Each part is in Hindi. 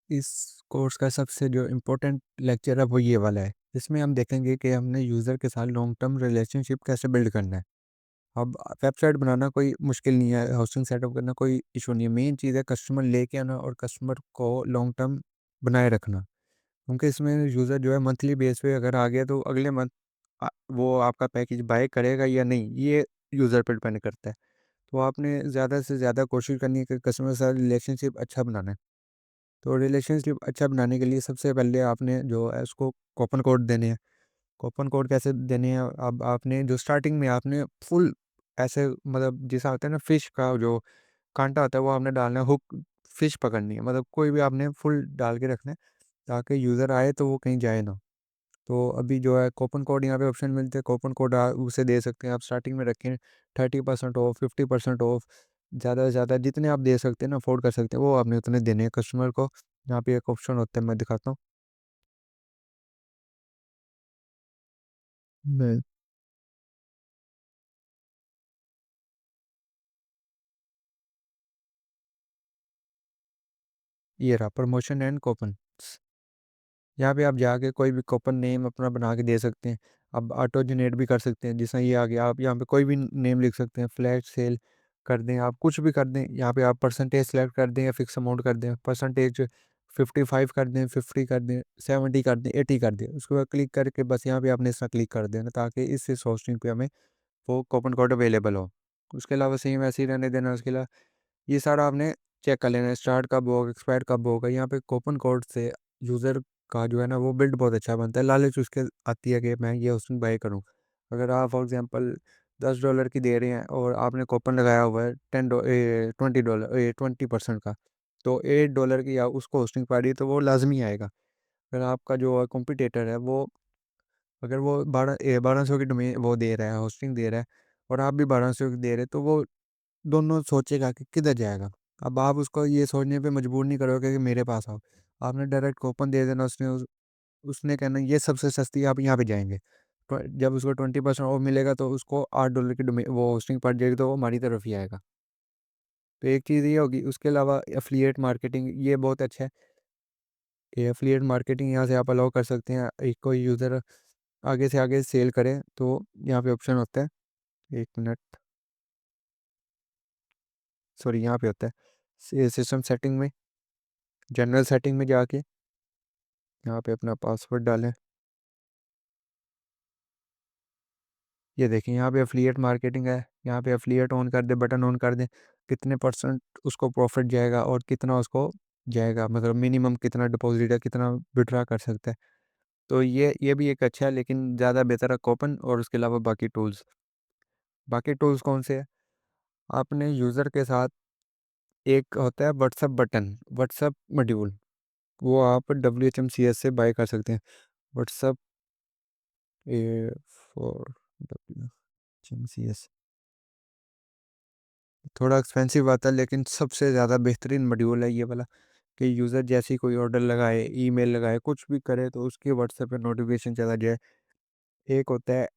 इस कोर्स का सबसे जो इम्पोर्टेंट लेक्चर है वो ये वाला है। इसमें हम देखेंगे कि हमने यूज़र के साथ लॉन्ग टर्म रिलेशनशिप कैसे बिल्ड करना है। अब वेबसाइट बनाना कोई मुश्किल नहीं है, होस्टिंग सेटअप करना कोई इशू नहीं है। मेन चीज़ है कस्टमर लेके आना और कस्टमर को लॉन्ग टर्म बनाए रखना। क्योंकि इसमें यूज़र जो है मंथली बेस पे अगर आ गया तो अगले मंथ वो आपका पैकेज बाय करेगा या नहीं, ये यूज़र पर डिपेंड करता है। तो आपने ज़्यादा से ज़्यादा कोशिश करनी है कि कस्टमर के साथ रिलेशनशिप अच्छा बनाना है। तो रिलेशनशिप अच्छा बनाने के लिए सबसे पहले आपने जो है उसको कूपन कोड देने हैं। कूपन कोड कैसे देने हैं? अब आपने जो स्टार्टिंग में आपने फुल ऐसे मतलब जैसा होता है ना फिश का जो कांटा होता है वो आपने डालना है, हुक फिश पकड़नी है, मतलब कोई भी आपने फुल डाल के रखना है ताकि यूज़र आए तो वो कहीं जाए ना। तो अभी जो है कूपन कोड यहाँ पे ऑप्शन मिलते हैं, कूपन कोड उसे दे सकते हैं आप स्टार्टिंग में रखें। 30% ऑफ, 50% ऑफ, ज़्यादा से ज़्यादा जितने आप दे सकते हैं ना, अफोर्ड कर सकते हैं वो आपने उतने देने हैं कस्टमर को। यहाँ पे एक ऑप्शन होता है, मैं दिखाता हूँ। मैं ये रहा प्रमोशन एंड कूपन। यहाँ पे आप जाके कोई भी कूपन नेम अपना बना के दे सकते हैं। अब ऑटो जनरेट भी कर सकते हैं, जैसा ये आ गया आप यहाँ पे कोई भी नेम लिख सकते हैं, फ्लैश सेल कर दें, आप कुछ भी कर दें। यहाँ पे आप परसेंटेज सेलेक्ट कर दें या फिक्स अमाउंट कर दें, परसेंटेज 55 कर दें, 50 कर दें, 70 कर दें, 80 कर दें। उसके बाद क्लिक करके बस यहाँ पे आपने इसका क्लिक कर देना ताकि इस होस्टिंग पे हमें वो कूपन कोड अवेलेबल हो। उसके अलावा सेम ऐसे ही रहने देना। उसके अलावा ये सारा आपने चेक कर लेना है, स्टार्ट कब होगा, एक्सपायर कब होगा। यहाँ पे कूपन कोड से यूज़र का जो है ना वो बिल्ड बहुत अच्छा बनता है, लालच उसके आती है कि मैं ये होस्टिंग बाय करूँ। अगर आप फॉर एग्जांपल $10 की दे रहे हैं और आपने कूपन लगाया हुआ है $20 20% का, तो $8 की या उसको होस्टिंग पा रही है तो वो लाजमी आएगा। अगर आपका जो कॉम्पिटिटर है वो अगर वो 1200 की डोमेन वो दे रहा है, होस्टिंग दे रहा है, और आप भी 1200 की दे रहे हैं, तो वो दोनों सोचेगा कि किधर जाएगा। अब आप उसको ये सोचने पे मजबूर नहीं करोगे कि मेरे पास आओ। आपने डायरेक्ट कूपन दे देना, उसने कहना ये सबसे सस्ती है, आप यहाँ पे जाएँगे। जब उसको 20% ऑफ मिलेगा तो उसको $8 की वो होस्टिंग पड़ जाएगी तो वो हमारी तरफ ही आएगा। तो एक चीज़ ये होगी, उसके अलावा एफ़िलिएट मार्केटिंग ये बहुत अच्छा है। ये एफ़िलिएट मार्केटिंग यहाँ से आप अलाउ कर सकते हैं। एक कोई यूज़र आगे से आगे सेल करे तो यहाँ पे ऑप्शन होता है, 1 मिनट, सॉरी यहाँ पे होता है सिस्टम सेटिंग में, जनरल सेटिंग में जाके यहाँ पे अपना पासवर्ड डालें। ये देखिए यहाँ पे एफ़िलिएट मार्केटिंग है, यहाँ पे एफ़िलिएट ऑन कर दें, बटन ऑन कर दें। कितने परसेंट उसको प्रॉफिट जाएगा और कितना उसको जाएगा, मतलब मिनिमम कितना डिपॉजिट है, कितना विड्रा कर सकता है। तो ये भी एक अच्छा है, लेकिन ज़्यादा बेहतर है कूपन और उसके अलावा बाकी टूल्स। बाकी टूल्स कौन से हैं? आपने यूज़र के साथ एक होता है व्हाट्सएप बटन, व्हाट्सएप मॉड्यूल, वो आप WHMCS से बाय कर सकते हैं। व्हाट्सएप ए फॉर WHMCS थोड़ा एक्सपेंसिव आता है, लेकिन सबसे ज़्यादा बेहतरीन मॉड्यूल है ये वाला। कि यूज़र जैसे ही कोई ऑर्डर लगाए, ईमेल लगाए, कुछ भी करे तो उसके व्हाट्सएप पे नोटिफिकेशन चला जाए। एक होता है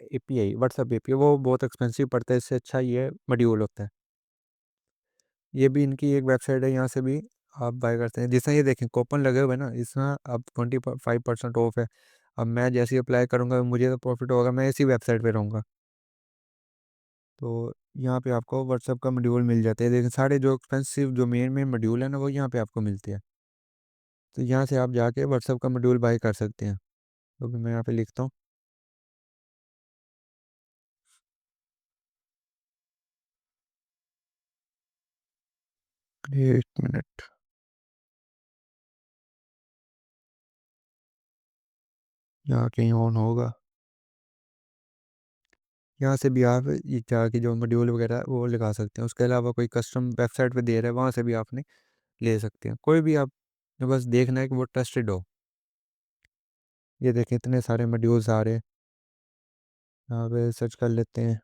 एपीआई, व्हाट्सएप एपीआई, वो बहुत एक्सपेंसिव पड़ता है, इससे अच्छा ये मॉड्यूल होता है। ये भी इनकी एक वेबसाइट है, यहाँ से भी आप बाय करते हैं। जैसा ये देखें कूपन लगे हुए हैं ना, इसमें अब 25% ऑफ है। अब मैं जैसे ही अप्लाई करूँगा मुझे तो प्रॉफिट होगा, मैं इसी वेबसाइट पे रहूँगा। तो यहाँ पे आपको व्हाट्सएप का मॉड्यूल मिल जाता है, लेकिन सारे जो एक्सपेंसिव जो मेन मेन मॉड्यूल है ना वो यहाँ पे आपको मिलते हैं। तो यहाँ से आप जाके व्हाट्सएप का मॉड्यूल बाय कर सकते हैं। तो अभी मैं यहाँ पे लिखता हूँ, 1 मिनट, यहाँ कहीं ऑन होगा। यहाँ से भी आप ये जाके जो मॉड्यूल वगैरह है, वो लगा सकते हैं। उसके अलावा कोई कस्टम वेबसाइट पे दे रहा है, वहाँ से भी आपने ले सकते हैं। कोई भी आप बस देखना है कि वो ट्रस्टेड हो। ये देखें इतने सारे मॉड्यूल्स आ रहे हैं, यहाँ पे सर्च कर लेते हैं।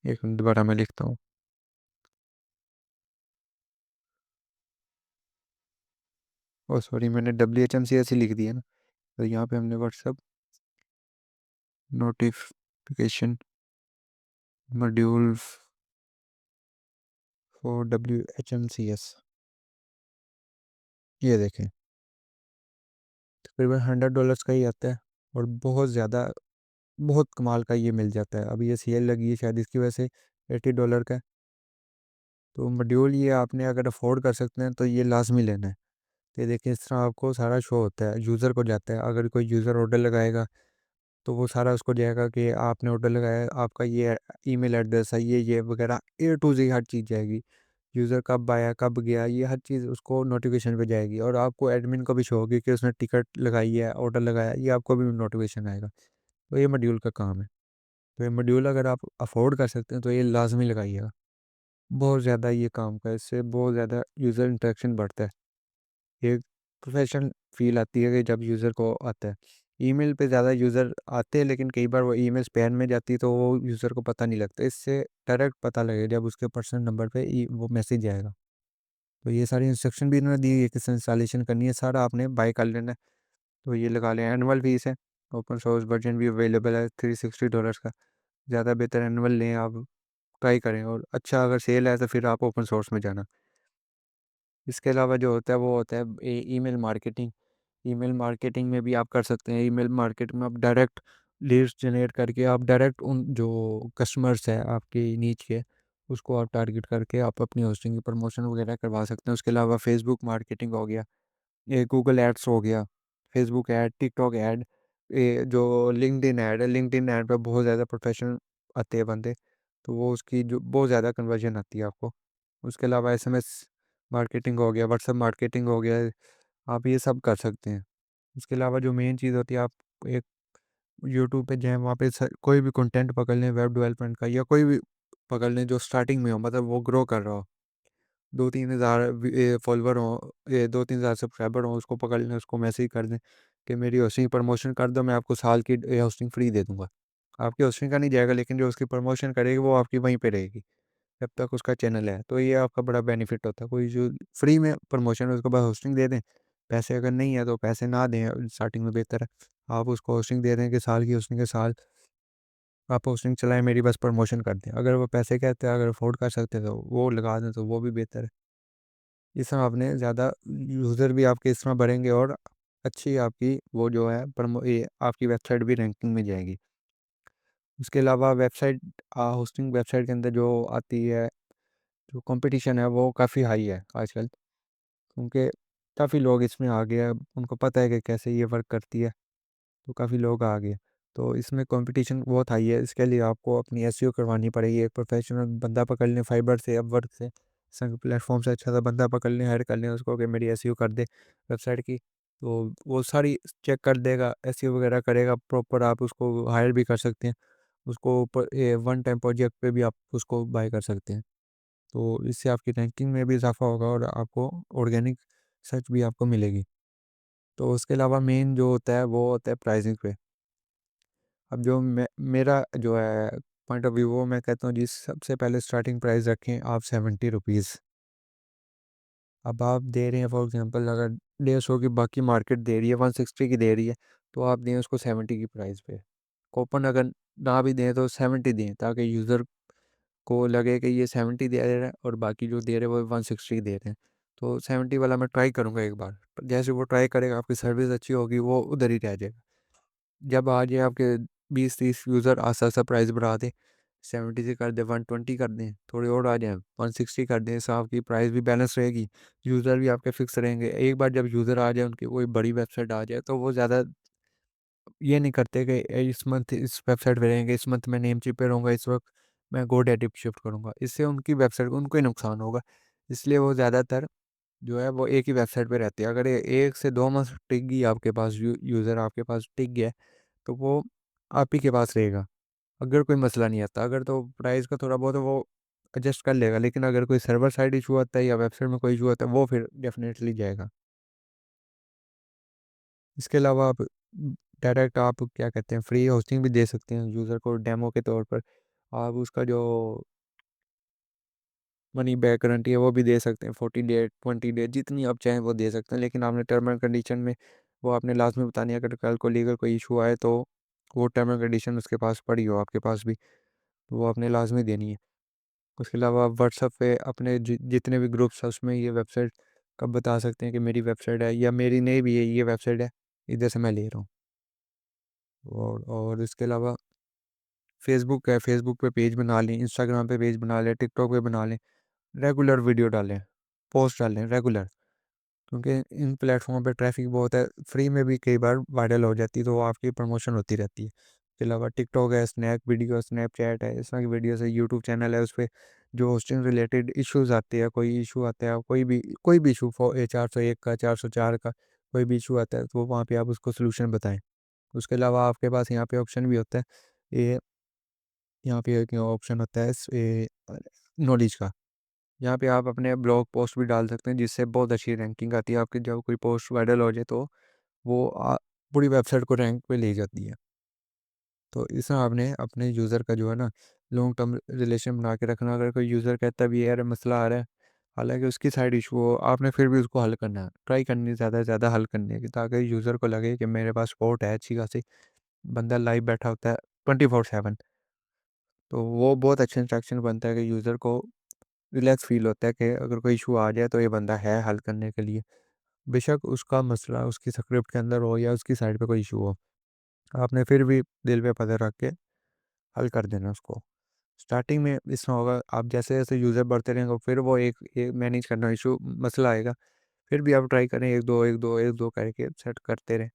एक मिनट दोबारा मैं लिखता हूँ। ओ सॉरी, मैंने WHMC ऐसे लिख दिया ना। तो यहाँ पे हमने व्हाट्सअप नोटिफिकेशन मॉड्यूल 4WHMCS, ये देखें तकरीबन $100 का ही आता है। और बहुत ज़्यादा, बहुत कमाल का ये मिल जाता है। अभी ये सेल लगी है शायद इसकी वजह से, $80 का है। तो मॉड्यूल ये आपने अगर अफोर्ड कर सकते हैं तो ये लाजमी लेना है। तो ये देखिए इस तरह आपको सारा शो होता है, यूज़र को जाता है। अगर कोई यूज़र ऑर्डर लगाएगा तो वो सारा उसको जाएगा कि आपने ऑर्डर लगाया है, आपका ये ईमेल एड्रेस है, ये वगैरह ए टू ज़ेड हर चीज़ जाएगी। यूज़र कब आया, कब गया, ये हर चीज़ उसको नोटिफिकेशन पे जाएगी। और आपको एडमिन को भी शो होगी कि उसने टिकट लगाई है, ऑर्डर लगाया है, ये आपको भी नोटिफिकेशन आएगा। तो ये मॉड्यूल का काम है। तो ये मॉड्यूल अगर आप अफोर्ड कर सकते हैं तो ये लाजमी लगाइएगा। बहुत ज़्यादा ये काम का है, इससे बहुत ज़्यादा यूज़र इंटरेक्शन बढ़ता है। एक प्रोफेशनल फ़ील आती है कि जब यूज़र को आता है। ईमेल पे ज़्यादा यूज़र आते हैं लेकिन कई बार वो ईमेल स्पैम में जाती है तो वो यूज़र को पता नहीं लगता। इससे डायरेक्ट पता लगेगा जब उसके पर्सनल नंबर पे वो मैसेज आएगा। तो ये सारी इंस्ट्रक्शन भी इन्होंने दी है, किस इंस्टॉलेशन करनी है, सारा आपने बाय कर लेना है। तो ये लगा लें, एनुअल फीस है। ओपन सोर्स वर्जन भी अवेलेबल है $360 का। ज़्यादा बेहतर एनुअल लें आप, ट्राई करें। और अच्छा अगर सेल है तो फिर आप ओपन सोर्स में जाना। इसके अलावा जो होता है वो होता है ईमेल मार्केटिंग। ईमेल मार्केटिंग में भी आप कर सकते हैं। ईमेल मार्केट में आप डायरेक्ट लीड्स जनरेट करके आप डायरेक्ट उन जो कस्टमर्स है आपके नीच के, उसको आप टारगेट करके आप अपनी होस्टिंग की प्रमोशन वगैरह करवा सकते हैं। उसके अलावा फेसबुक मार्केटिंग हो गया, ये गूगल एड्स हो गया, फेसबुक ऐड, टिकटॉक ऐड, ये जो लिंक्डइन ऐड है, लिंक्डइन ऐड पर बहुत ज़्यादा प्रोफेशनल आते हैं बंदे। तो वो उसकी जो बहुत ज़्यादा कन्वर्जन आती है आपको। उसके अलावा एसएमएस मार्केटिंग हो गया, व्हाट्सएप मार्केटिंग हो गया, आप ये सब कर सकते हैं। उसके अलावा जो मेन चीज़ होती है, आप एक यूट्यूब पे जाएँ, वहाँ पे कोई भी कंटेंट पकड़ लें वेब डेवलपमेंट का, या कोई भी पकड़ लें जो स्टार्टिंग में हो, मतलब वो ग्रो कर रहा हो। 2-3 हज़ार फॉलोवर हों, ये 2-3 हज़ार सब्सक्राइबर हों, उसको पकड़ लें, उसको मैसेज कर दें कि मेरी होस्टिंग प्रमोशन कर दो, मैं आपको साल की होस्टिंग फ्री दे दूँगा। आपकी होस्टिंग का नहीं जाएगा लेकिन जो उसकी प्रमोशन करेगी वो आपकी वहीं पे रहेगी, जब तक उसका चैनल है। तो ये आपका बड़ा बेनिफिट होता है। कोई जो फ्री में प्रमोशन है उसको बस होस्टिंग दे दें, पैसे अगर नहीं है तो पैसे ना दें स्टार्टिंग में, बेहतर है। आप उसको होस्टिंग दे दें कि साल की होस्टिंग के साल आप होस्टिंग चलाएँ, मेरी बस प्रमोशन कर दें। अगर वो पैसे कहते हैं, अगर अफ़ोर्ड कर सकते हैं तो वो लगा दें, तो वो भी बेहतर है। इस तरह आपने ज़्यादा यूज़र भी आपके इस तरह बढ़ेंगे और अच्छी आपकी वो जो है ये आपकी वेबसाइट भी रैंकिंग में जाएगी। उसके अलावा वेबसाइट होस्टिंग वेबसाइट के अंदर जो आती है, जो कंपटीशन है वो काफ़ी हाई है आजकल, क्योंकि काफ़ी लोग इसमें आ गए हैं, उनको पता है कि कैसे ये वर्क करती है, तो काफ़ी लोग आ गए। तो इसमें कंपटीशन बहुत हाई है, इसके लिए आपको अपनी एसईओ करवानी पड़ेगी। एक प्रोफेशनल बंदा पकड़ लें, फाइबर से, अपवर्क से, संग प्लेटफॉर्म से अच्छा सा बंदा पकड़ लें, हायर कर लें उसको कि मेरी एसईओ कर दे वेबसाइट की। तो वो सारी चेक कर देगा, एसईओ वगैरह करेगा प्रॉपर। आप उसको हायर भी कर सकते हैं, उसको वन टाइम प्रोजेक्ट पे भी आप उसको बाय कर सकते हैं। तो इससे आपकी रैंकिंग में भी इजाफा होगा और आपको ऑर्गेनिक सर्च भी आपको मिलेगी। तो उसके अलावा मेन जो होता है वो होता है प्राइसिंग पे। अब जो मेरा जो है पॉइंट ऑफ व्यू, वो मैं कहता हूँ जी, सबसे पहले स्टार्टिंग प्राइस रखें आप ₹70। अब आप दे रहे हैं फॉर एग्जांपल, अगर 150 की बाकी मार्केट दे रही है, 160 की दे रही है, तो आप दें उसको 70 की प्राइस पे। कूपन अगर ना भी दें तो 70 दें, ताकि यूज़र को लगे कि ये 70 दे रहा है और बाकी जो दे रहे हैं वो 160 दे रहे हैं। तो 70 वाला मैं ट्राई करूँगा एक बार। जैसे वो ट्राई करेगा, आपकी सर्विस अच्छी होगी, वो उधर ही रह जाएगा। जब आ जाए आपके 20-30 यूज़र, आस्ता-आस्ता प्राइस बढ़ा दें, 70 से कर दें, 120 कर दें, थोड़े और आ जाएँ, 160 कर दें, इससे आपकी प्राइस भी बैलेंस रहेगी, यूज़र भी आपके फिक्स रहेंगे। एक बार जब यूज़र आ जाए, उनकी कोई बड़ी वेबसाइट आ जाए, तो वो ज़्यादा ये नहीं करते कि इस मंथ इस वेबसाइट पे रहेंगे, इस मंथ मैं नेमचीप पे रहूँगा, इस वक्त मैं गोडैडी पे शिफ्ट करूँगा। इससे उनकी वेबसाइट को उनको ही नुकसान होगा। इसलिए वो ज़्यादातर जो है वो एक ही वेबसाइट पे रहते हैं। अगर 1 से 2 मंथ टिक गई आपके पास, यूज़र आपके पास टिक गया, तो वो आप ही के पास रहेगा। अगर कोई मसला नहीं आता, अगर तो प्राइस का थोड़ा बहुत वो एडजस्ट कर लेगा, लेकिन अगर कोई सर्वर साइड इशू आता है या वेबसाइट में कोई इशू आता है, वो फिर डेफ़िनेटली जाएगा। इसके अलावा आप डायरेक्ट आप क्या कहते हैं, फ्री होस्टिंग भी दे सकते हैं यूज़र को डेमो के तौर पर। आप उसका जो मनी बैक गारंटी है वो भी दे सकते हैं, 40 डे, 20 डे, जितनी आप चाहें वो दे सकते हैं। लेकिन आपने टर्म एंड कंडीशन में वो आपने लाज़मी बतानी है, अगर कल को लीगल कोई इशू आए तो वो टर्म एंड कंडीशन उसके पास पड़ी हो, आपके पास भी, तो वो आपने लाज़मी देनी है। उसके अलावा आप व्हाट्सएप पे अपने जितने भी ग्रुप्स हैं उसमें ये वेबसाइट का बता सकते हैं कि मेरी वेबसाइट है, या मेरी नहीं भी है ये वेबसाइट है, इधर से मैं ले रहा हूँ। और इसके अलावा फेसबुक है, फेसबुक पे पेज बना लें, इंस्टाग्राम पे पेज बना लें, टिकटॉक पे बना लें, रेगुलर वीडियो डालें, पोस्ट डालें रेगुलर, क्योंकि इन प्लेटफॉर्म पे ट्रैफिक बहुत है, फ्री में भी कई बार वायरल हो जाती है, तो वो आपकी प्रमोशन होती रहती है। इसके अलावा टिकटॉक है, स्नैप वीडियो, स्नैपचैट है, इस तरह की वीडियोस है, यूट्यूब चैनल है, उस पर जो होस्टिंग रिलेटेड इश्यूज आते हैं, कोई इशू आता है, कोई भी इशू 401 का, 404 का कोई भी इशू आता है, तो वहाँ पे आप उसको सोल्यूशन बताएं। उसके अलावा आपके पास यहाँ पे ऑप्शन भी होता है, ये यहाँ पे एक ऑप्शन होता है नॉलेज का। यहाँ पे आप अपने ब्लॉग पोस्ट भी डाल सकते हैं, जिससे बहुत अच्छी रैंकिंग आती है आपकी। जब कोई पोस्ट वायरल हो जाए तो वो पूरी वेबसाइट को रैंक पे ले जाती है। तो इस तरह आपने अपने यूज़र का जो है ना लॉन्ग टर्म रिलेशन बना के रखना। अगर कोई यूज़र कहता भी है यार मसला आ रहा है, हालांकि उसकी साइड इशू हो, आपने फिर भी उसको हल करना है, ट्राई करनी है, ज़्यादा से ज़्यादा हल करने की, ताकि यूज़र को लगे कि मेरे पास सपोर्ट है अच्छी खासी, बंदा लाइव बैठा होता है 24/7। तो वो बहुत अच्छा इंस्ट्रक्शन बनता है कि यूज़र को रिलैक्स फील होता है कि अगर कोई इशू आ जाए तो ये बंदा है हल करने के लिए। बेशक उसका मसला उसकी स्क्रिप्ट के अंदर हो या उसकी साइड पे कोई इशू हो, आपने फिर भी दिल पे पत्थर रख के हल कर देना उसको। स्टार्टिंग में इसमें होगा, आप जैसे-जैसे यूज़र बढ़ते रहेंगे फिर वो एक मैनेज करना इशू मसला आएगा। फिर भी आप ट्राई करें 1-2, 1-2, 1-2 करके सेट करते रहें।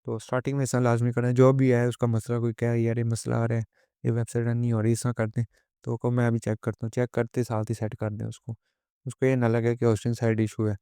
तो स्टार्टिंग में ऐसा लाज़मी करें, जो भी है उसका मसला, कोई कह यार ये मसला आ रहा है, ये वेबसाइट रन नहीं हो रही, ऐसा कर दें, तो को मैं अभी चेक करता हूँ, चेक करते साथ ही सेट कर दें उसको। उसको ये ना लगे कि होस्टिंग साइड इशू है,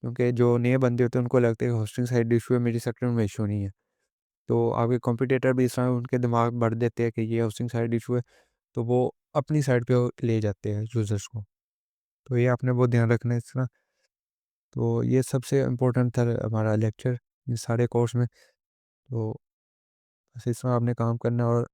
क्योंकि जो नए बंदे होते हैं उनको लगता है कि होस्टिंग साइड इशू है, मेरी सेक्टर में इशू नहीं है। तो आपके कॉम्पिटिटर भी इस तरह उनके दिमाग भर देते हैं कि ये होस्टिंग साइड इशू है, तो वो अपनी साइड पे ले जाते हैं यूज़र्स को। तो ये आपने बहुत ध्यान रखना है इस तरह। तो ये सबसे इम्पोर्टेंट था हमारा लेक्चर इस सारे कोर्स में। तो बस इस तरह आपने काम करना है, और